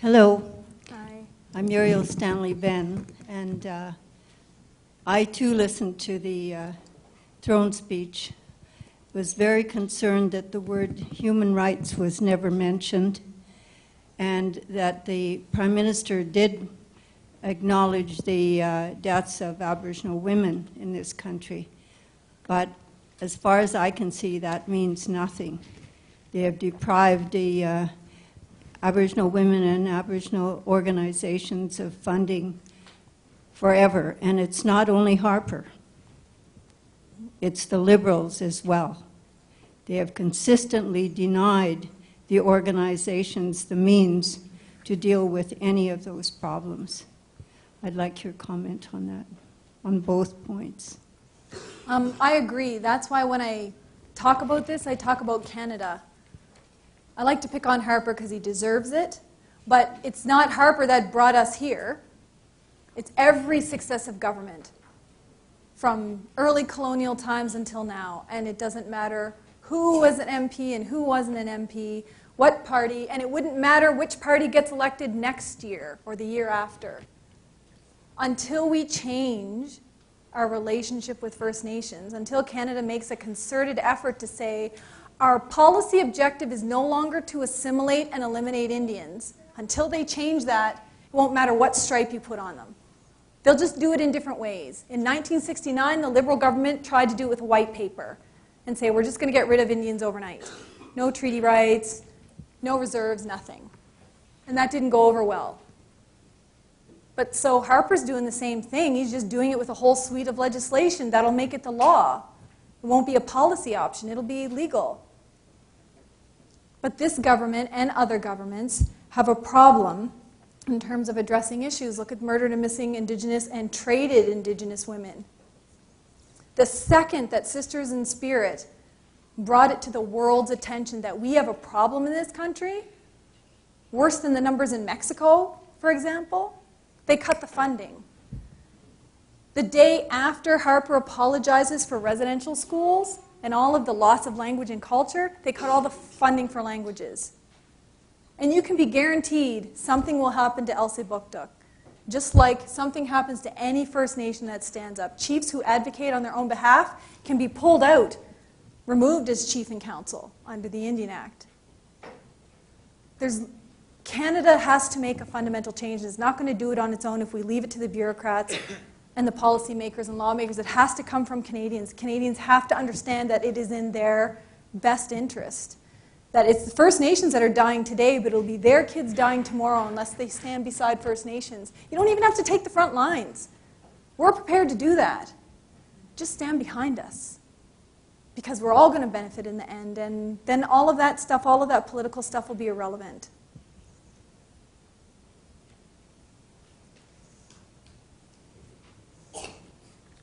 Hello. Hi. I'm Muriel Stanley Benn, and I too listened to the throne speech. Was very concerned that the word human rights was never mentioned, and that the Prime Minister did acknowledge the deaths of Aboriginal women in this country. But as far as I can see, that means nothing. They have deprived the Aboriginal women and Aboriginal organizations of funding forever. And it's not only Harper. It's the Liberals as well. They have consistently denied the organizations the means to deal with any of those problems. I'd like your comment on that, on both points. I agree. That's why when I talk about this, I talk about Canada. I like to pick on Harper because he deserves it, but it's not Harper that brought us here. It's every successive government, from early colonial times until now, and it doesn't matter who was an MP and who wasn't an MP, what party, and it wouldn't matter which party gets elected next year or the year after. Until we change our relationship with First Nations, until Canada makes a concerted effort to say, our policy objective is no longer to assimilate and eliminate Indians. Until they change that, it won't matter what stripe you put on them. They'll just do it in different ways. In 1969, the Liberal government tried to do it with a white paper and say, we're just going to get rid of Indians overnight. No treaty rights, no reserves, nothing. And that didn't go over well. But so Harper's doing the same thing. He's just doing it with a whole suite of legislation that'll make it the law. It won't be a policy option. It'll be legal. But this government and other governments have a problem in terms of addressing issues. Look at murdered and missing Indigenous and traded Indigenous women. The second that Sisters in Spirit brought it to the world's attention that we have a problem in this country, worse than the numbers in Mexico, for example, they cut the funding. The day after Harper apologizes for residential schools and all of the loss of language and culture, they cut all the funding for languages. And you can be guaranteed something will happen to Elsipogtog, just like something happens to any First Nation that stands up. Chiefs who advocate on their own behalf can be pulled out, removed as chief and council under the Indian Act. Canada has to make a fundamental change. It's not going to do it on its own if we leave it to the bureaucrats and the policymakers and lawmakers. It has to come from Canadians. Canadians have to understand that it is in their best interest. That it's the First Nations that are dying today, but it'll be their kids dying tomorrow unless they stand beside First Nations. You don't even have to take the front lines. We're prepared to do that. Just stand behind us. Because we're all going to benefit in the end, and then all of that stuff, all of that political stuff will be irrelevant.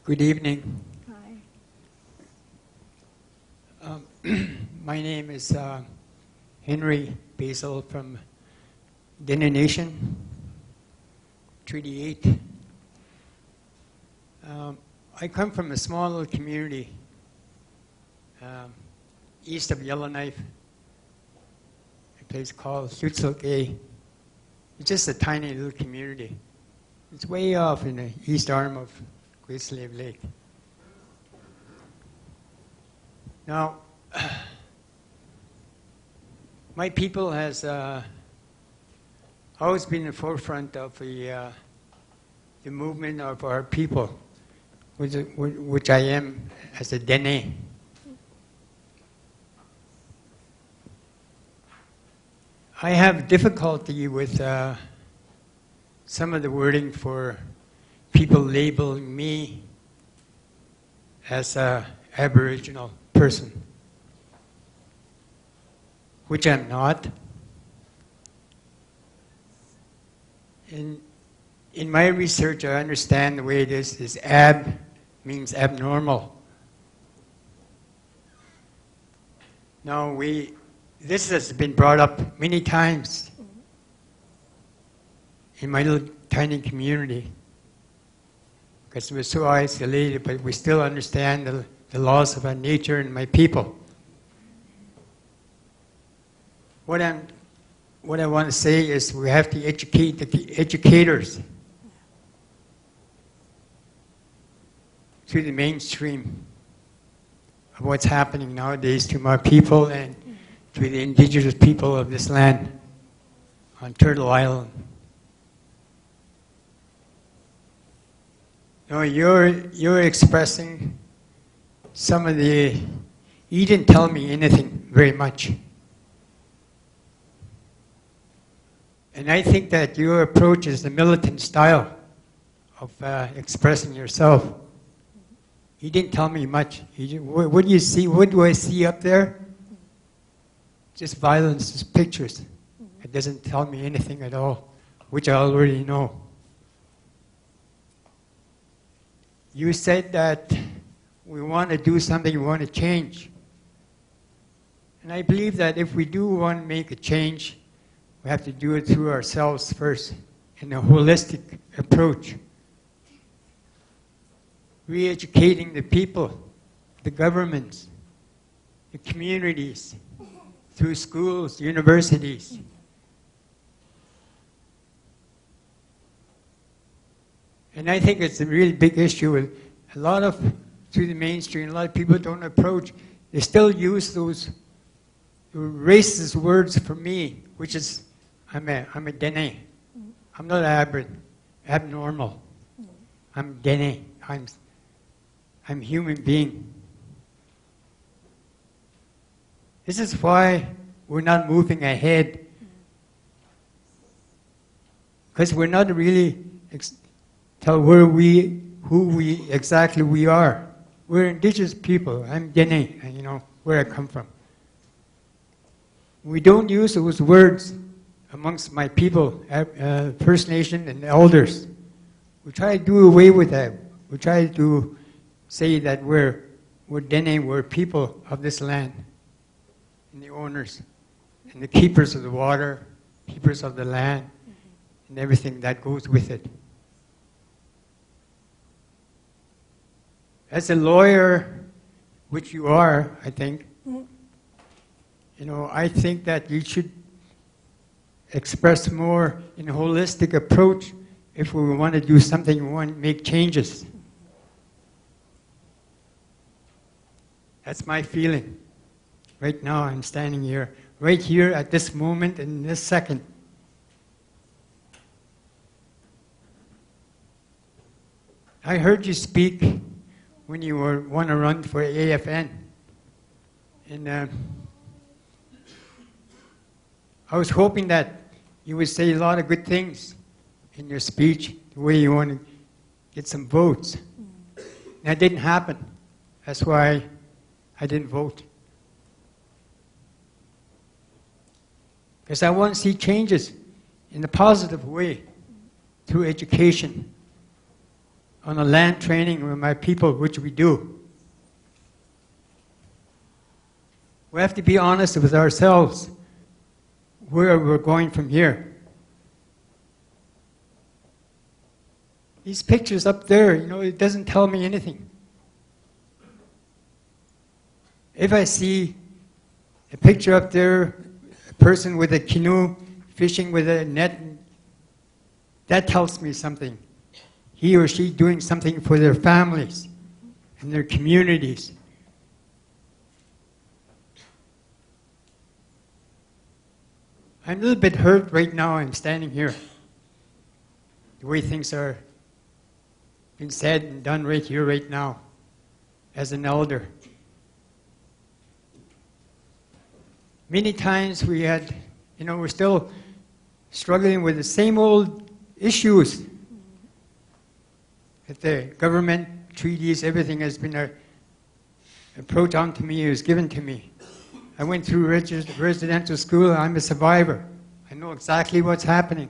Good evening. Hi. My name is Henry Basil from Dene Nation, Treaty 8. I come from a small little community east of Yellowknife, a place called Huitsilk. It's just a tiny little community. It's way off in the east arm of Great Slave Lake. Now, my people has always been in the forefront of the movement of our people, which I am as a Dene. I have difficulty with some of the wording for people labeling me as an Aboriginal person, which I'm not. In my research, I understand the way it is ab means abnormal. Now, this has been brought up many times in my little tiny community, because we're so isolated, but we still understand the laws of our nature and my people. What what I want to say is we have to educate the educators to the mainstream of what's happening nowadays to my people and to the indigenous people of this land on Turtle Island. You know, you're expressing some of the... You didn't tell me anything very much. And I think that your approach is the militant style of expressing yourself. He didn't tell me much. What do you see? What do I see up there? Just violence, just pictures. It doesn't tell me anything at all, which I already know. You said that we want to do something, we want to change. And I believe that if we do want to make a change, we have to do it through ourselves first, in a holistic approach. Re-educating the people, the governments, the communities, through schools, universities. And I think it's a really big issue with a lot of, through the mainstream, a lot of people don't approach. They still use those racist words for me, which is, I'm a Dene. I'm not abnormal. I'm Dene. I'm human being. This is why we're not moving ahead. Because we're not really tell who we exactly are. We're indigenous people. I'm Dene, you know, where I come from. We don't use those words amongst my people, First Nation and elders. We try to do away with that. We try to say that we're Dene, we're people of this land, and the owners, and the keepers of the water, keepers of the land, and everything that goes with it. As a lawyer, which you are, I think, you know, I think that you should express more in a holistic approach if we want to do something, we want to make changes. That's my feeling. Right now, I'm standing here, right here at this moment, in this second. I heard you speak when you want to run for AFN. And I was hoping that you would say a lot of good things in your speech, the way you want to get some votes. That didn't happen. That's why I didn't vote. Because I want to see changes in a positive way through education, on the land training with my people, which we do. We have to be honest with ourselves where we're going from here. These pictures up there, you know, it doesn't tell me anything. If I see a picture up there, a person with a canoe fishing with a net, that tells me something. He or she doing something for their families and their communities. I'm a little bit hurt right now. I'm standing here. The way things are being said and done right here, right now, as an elder. Many times we had, you know, we're still struggling with the same old issues. That the government, treaties, everything has been approached onto me, it was given to me. I went through residential school, I'm a survivor. I know exactly what's happening.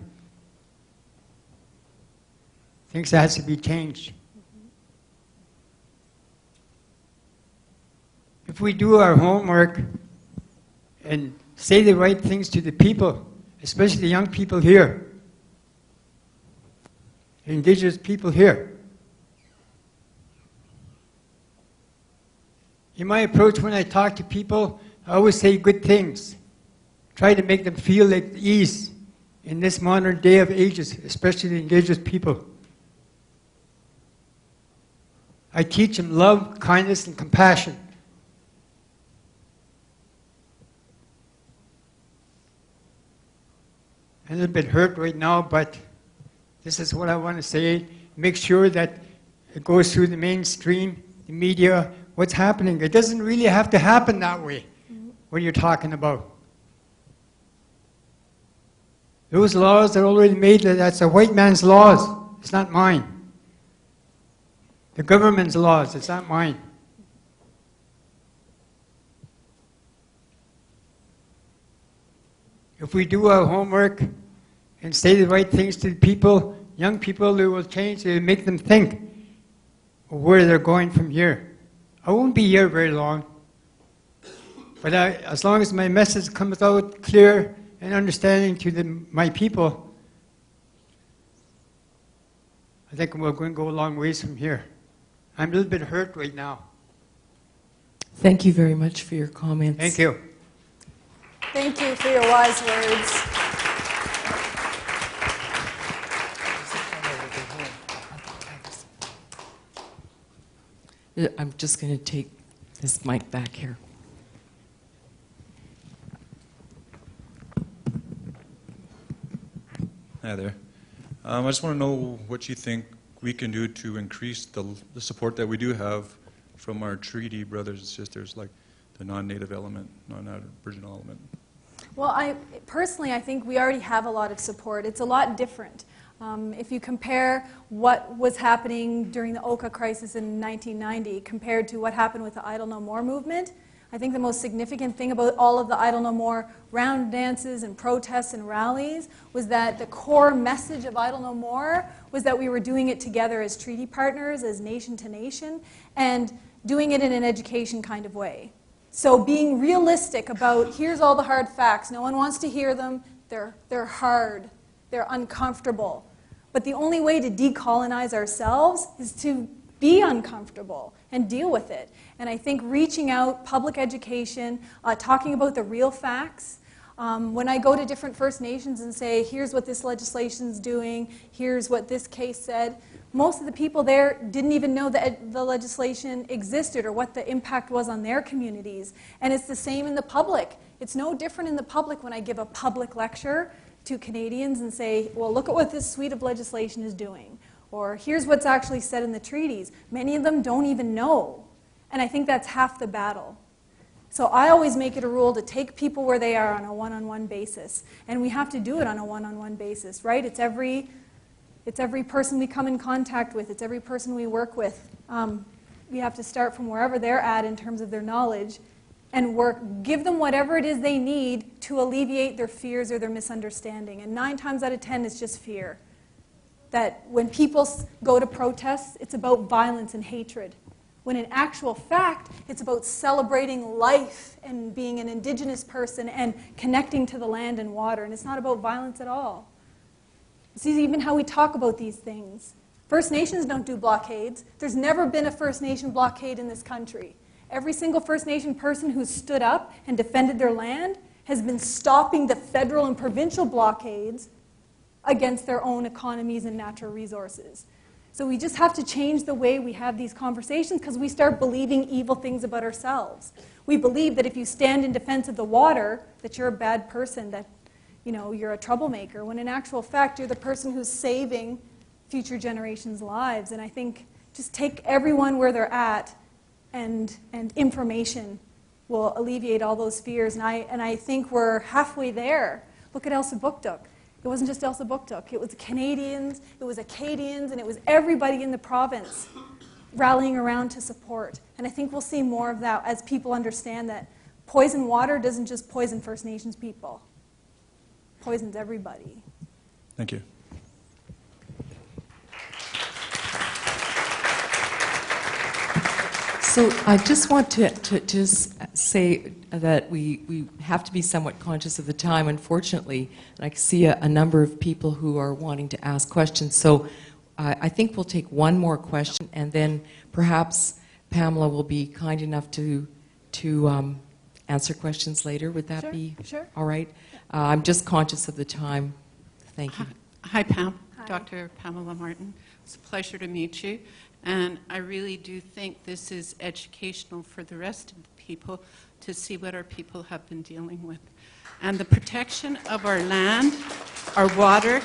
Things has to be changed. If we do our homework and say the right things to the people, especially the young people here, the indigenous people here. In my approach when I talk to people, I always say good things. try to make them feel at ease in this modern day of ages, especially the indigenous people. I teach them love, kindness, and compassion. I'm a little bit hurt right now, but this is what I want to say. Make sure that it goes through the mainstream, the media, what's happening. It doesn't really have to happen that way, what you're talking about. Those laws are already made, that's a white man's laws. It's not mine. The government's laws, it's not mine. If we do our homework and say the right things to the people, young people, they will change, they will make them think of where they're going from here. I won't be here very long, but as long as my message comes out clear and understanding to my people, I think we're going to go a long ways from here. I'm a little bit hurt right now. Thank you very much for your comments. Thank you. Thank you for your wise words. I'm just going to take this mic back here. Hi there. I just want to know what you think we can do to increase the support that we do have from our treaty brothers and sisters, like the non-native element, non-Aboriginal element. Well, I think we already have a lot of support. It's a lot different. If you compare what was happening during the Oka crisis in 1990 compared to what happened with the Idle No More movement, I think the most significant thing about all of the Idle No More round dances and protests and rallies was that the core message of Idle No More was that we were doing it together as treaty partners, as nation to nation, and doing it in an education kind of way. So being realistic about, here's all the hard facts. No one wants to hear them. They're hard. They're uncomfortable. But the only way to decolonize ourselves is to be uncomfortable and deal with it. And I think reaching out, public education, talking about the real facts. When I go to different First Nations and say, here's what this legislation's doing, here's what this case said, most of the people there didn't even know that the legislation existed or what the impact was on their communities. And it's the same in the public. It's no different in the public when I give a public lecture to Canadians and say, well, look at what this suite of legislation is doing. Or here's what's actually said in the treaties. Many of them don't even know. And I think that's half the battle. So I always make it a rule to take people where they are on a one-on-one basis. And we have to do it on a one-on-one basis, right? It's every person we come in contact with. It's every person we work with. We have to start from wherever they're at in terms of their knowledge and give them whatever it is they need to alleviate their fears or their misunderstanding. And 9 times out of 10, it's just fear. That when people go to protests, it's about violence and hatred. When in actual fact, it's about celebrating life and being an Indigenous person and connecting to the land and water. And it's not about violence at all. It's even how we talk about these things. First Nations don't do blockades. There's never been a First Nation blockade in this country. Every single First Nation person who's stood up and defended their land has been stopping the federal and provincial blockades against their own economies and natural resources. So we just have to change the way we have these conversations because we start believing evil things about ourselves. We believe that if you stand in defense of the water, that you're a bad person, that you're a troublemaker, when in actual fact you're the person who's saving future generations' lives. And I think just take everyone where they're at and information will alleviate all those fears. And I think we're halfway there. Look at Elsipogtog. It wasn't just Elsipogtog. It was Canadians, it was Acadians, and it was everybody in the province rallying around to support. And I think we'll see more of that as people understand that poison water doesn't just poison First Nations people. It poisons everybody. Thank you. So I just want to just say that we have to be somewhat conscious of the time, unfortunately. And I can see a number of people who are wanting to ask questions. So I think we'll take one more question, and then perhaps Pamela will be kind enough to answer questions later. Would that Sure, be sure. all right? I'm just conscious of the time. Thank you. Hi, Pam. Hi. Dr. Pamela Martin. It's a pleasure to meet you. And I really do think this is educational for the rest of the people to see what our people have been dealing with. And the protection of our land, our water,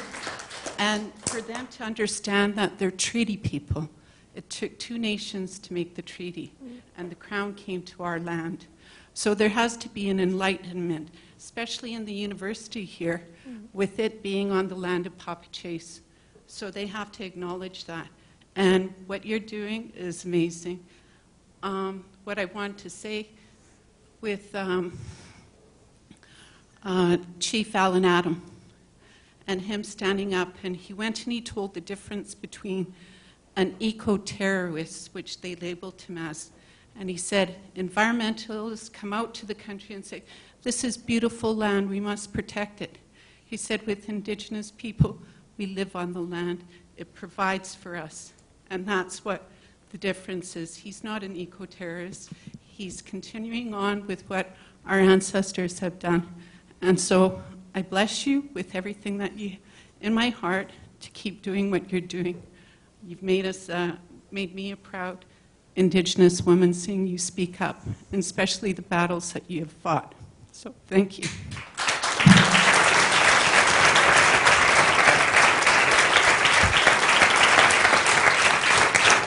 and for them to understand that they're treaty people. It took 2 nations to make the treaty, and the crown came to our land. So there has to be an enlightenment, especially in the university here, with it being on the land of Papa Chase. So they have to acknowledge that. And what you're doing is amazing. What I want to say with Chief Alan Adam and him standing up, and he went and he told the difference between an eco-terrorist, which they labeled him as, and he said, environmentalists come out to the country and say, this is beautiful land, we must protect it. He said, with Indigenous people, we live on the land, it provides for us. And that's what the difference is. He's not an eco-terrorist. He's continuing on with what our ancestors have done. And so I bless you with everything that you, in my heart, to keep doing what you're doing. You've made us, made me a proud Indigenous woman seeing you speak up, and especially the battles that you have fought. So thank you.